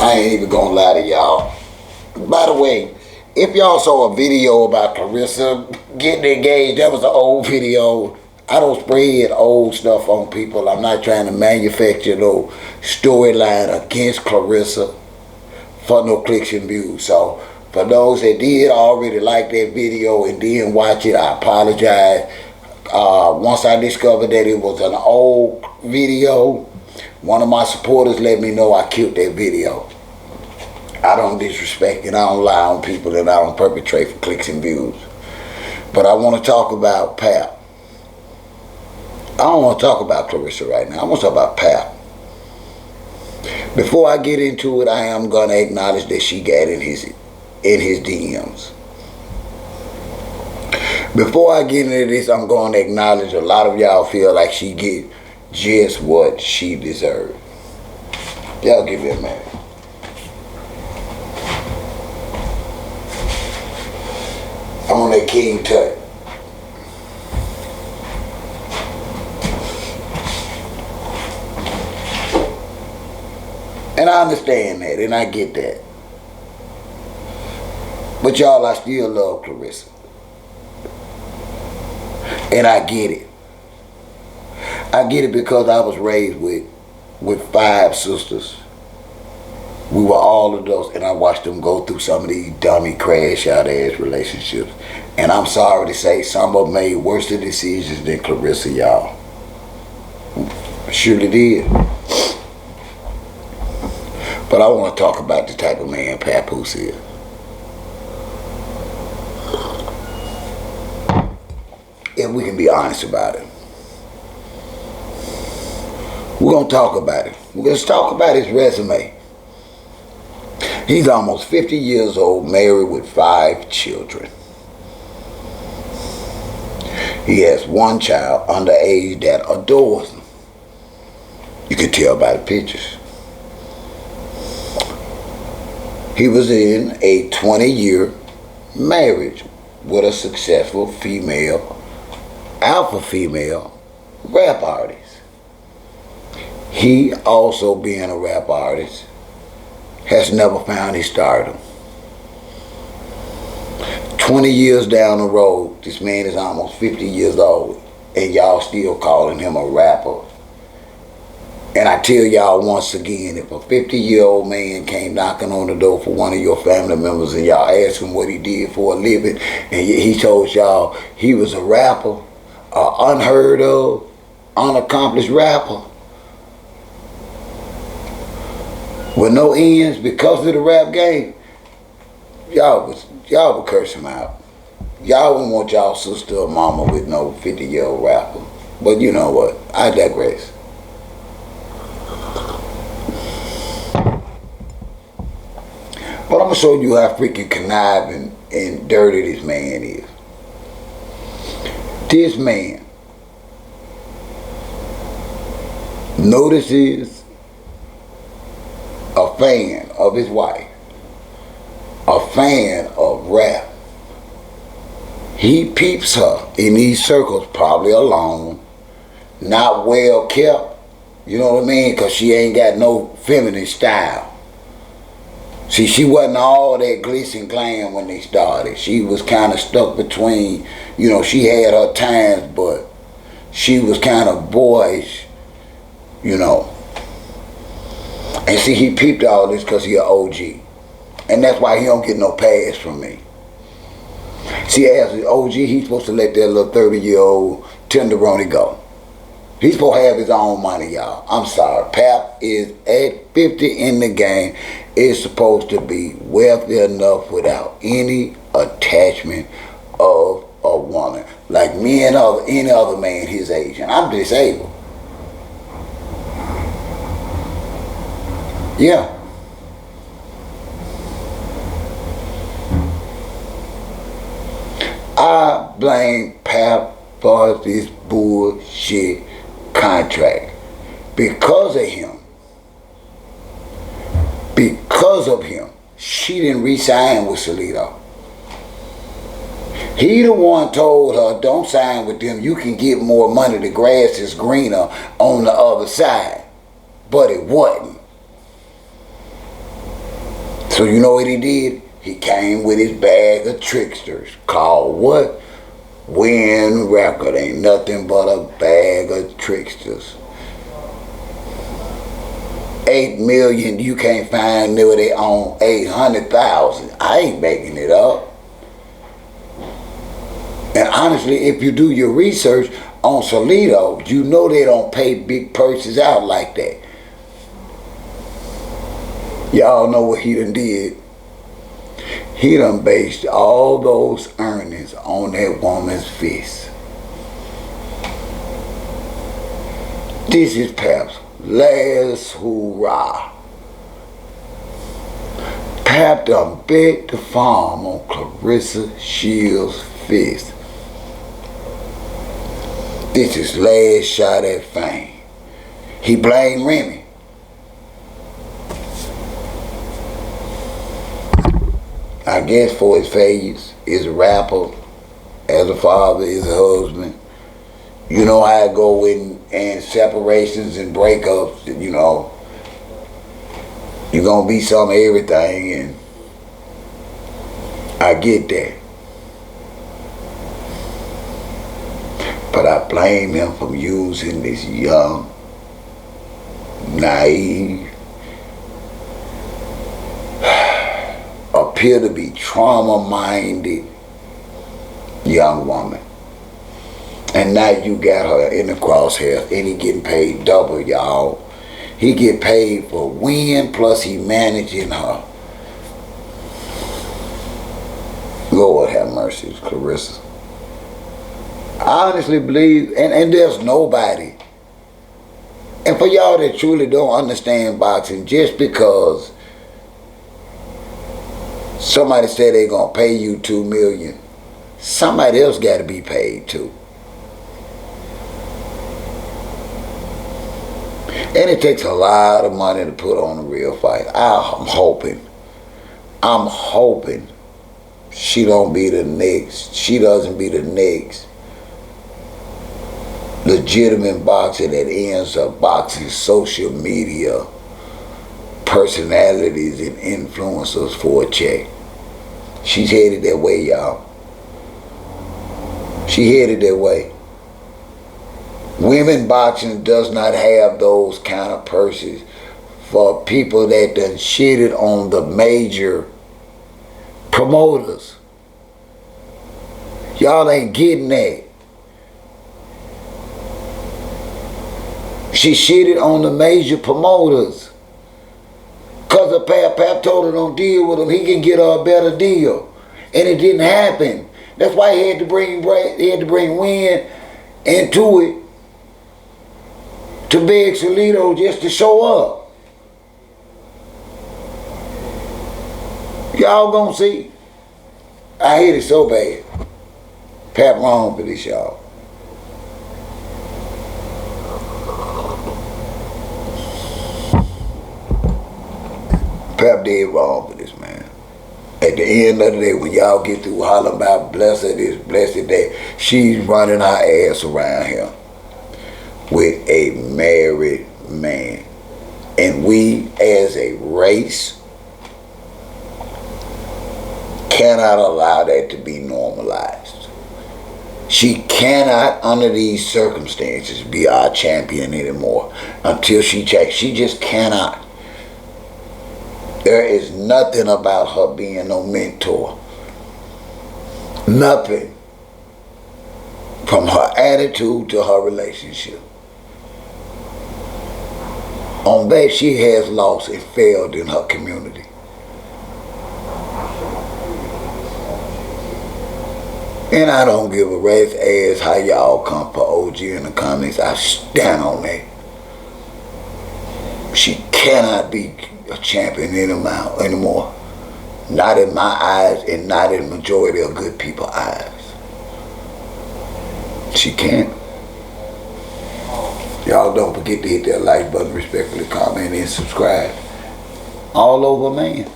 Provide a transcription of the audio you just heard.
I ain't even gonna lie to y'all. By the way, if y'all saw a video about Claressa getting engaged, that was an old video. I don't spread old stuff on people. I'm not trying to manufacture no storyline against Claressa for no clicks and views. So for those that did already like that video and didn't watch it, I apologize. Once I discovered that it was an old video, one of my supporters let me know I killed that video. I don't disrespect and I don't lie on people that I don't perpetrate for clicks and views. But I want to talk about Pap. I don't want to talk about Claressa right now. I want to talk about Pap. Before I get into it, I am going to acknowledge that she got in his DMs. Before I get into this, I'm going to acknowledge a lot of y'all feel like she get just what she deserved. Y'all give me a minute. I'm on that King Tut. And I understand that, and I get that. But y'all, I still love Claressa. And I get it. I get it because I was raised with 5 sisters. We were all adults, and I watched them go through some of these dummy, crash-out ass relationships. And I'm sorry to say, some of them made worse decisions than Claressa, y'all. Surely did. But I want to talk about the type of man Papoose is. If we can be honest about it. We're going to talk about it. We're going to talk about his resume. He's almost 50 years old, married with 5 children. He has 1 child underage that adores him. You can tell by the pictures. He was in a 20-year marriage with a successful alpha female rap artist. He, also being a rap artist, has never found his stardom. 20 years down the road, this man is almost 50 years old, and y'all still calling him a rapper. And I tell y'all once again, if a 50-year-old man came knocking on the door for one of your family members and y'all asked him what he did for a living, and he told y'all he was a rapper, unheard of, unaccomplished rapper, with no ends because of the rap game, y'all would curse him out. Y'all wouldn't want y'all sister or mama with no 50-year-old rapper. But you know what? I digress. But I'm going to show you how freaking conniving and dirty this man is. This man notices a fan of his wife, a fan of rap. He peeps her in these circles, probably alone, not well kept, you know what I mean, because she ain't got no feminine style. See, she wasn't all that glitz and glam when they started. She was kind of stuck between, you know, she had her times, but she was kind of boyish, you know. And see, he peeped all this because he an OG. And that's why he don't get no pass from me. See, as an OG, he's supposed to let that little 30-year-old tenderoni go. He's supposed to have his own money, y'all. I'm sorry. Pap is at 50 in the game. Is supposed to be wealthy enough without any attachment of a woman. Like me and any other man his age. And I'm disabled. Yeah. I blame Pap for this bullshit contract. Because of him. Because of him, she didn't re-sign with Salito. He the one told her, don't sign with them. You can get more money. The grass is greener on the other side. But it wasn't. So you know what he did? He came with his bag of tricksters called what? Wynn record. Ain't nothing but a bag of tricksters. 8 million, you can't find where they own 800,000. I ain't making it up. And honestly, if you do your research on Solido, you know they don't pay big purses out like that. Y'all know what he done did. He done based all those earnings on that woman's fist. This is Pap's last hoorah. Pap done bet the farm on Claressa Shields' fist. This is last shot at fame. He blamed Remy. I guess for his failures, as a rapper, as a father, as a husband. You know how I go in separations and breakups, you know. You're gonna be some of everything, and I get that. But I blame him for using this young, naive, appear to be trauma-minded young woman. And now you got her in the crosshairs, and he getting paid double, y'all. He get paid for Wynn, plus he managing her. Lord have mercy, Claressa. I honestly believe, and there's nobody. And for y'all that truly don't understand boxing, just because somebody said they gonna pay you $2 million, somebody else got to be paid too. And it takes a lot of money to put on a real fight. I'm hoping she don't be the next. She doesn't be the next legitimate boxer that ends up boxing social media personalities and influencers for a check. She's headed that way, y'all. She headed that way. Women boxing does not have those kind of purses for people that done shitted on the major promoters. Y'all ain't getting that. She shitted on the major promoters. Cause of Pap told her don't deal with him, he can get her a better deal. And it didn't happen. That's why he had to bring Wynn into it, to beg Solido just to show up. Y'all gonna see. I hate it so bad. Pap wrong for this, y'all. Pap did wrong for this, man. At the end of the day, when y'all get through hollering about blessed this, blessed that, she's running her ass around here with a married man. And we as a race cannot allow that to be normalized. She cannot, under these circumstances, be our champion anymore until she checks. She just cannot. There is nothing about her being no mentor. Nothing. From her attitude to her relationship. On that, she has lost and failed in her community. And I don't give a rat's ass how y'all come for OG in the comments. I stand on that. She cannot be a champion anymore. Not in my eyes, and not in the majority of good people's eyes. She can't. Y'all don't forget to hit that like button, respectfully comment, and subscribe. All over, man.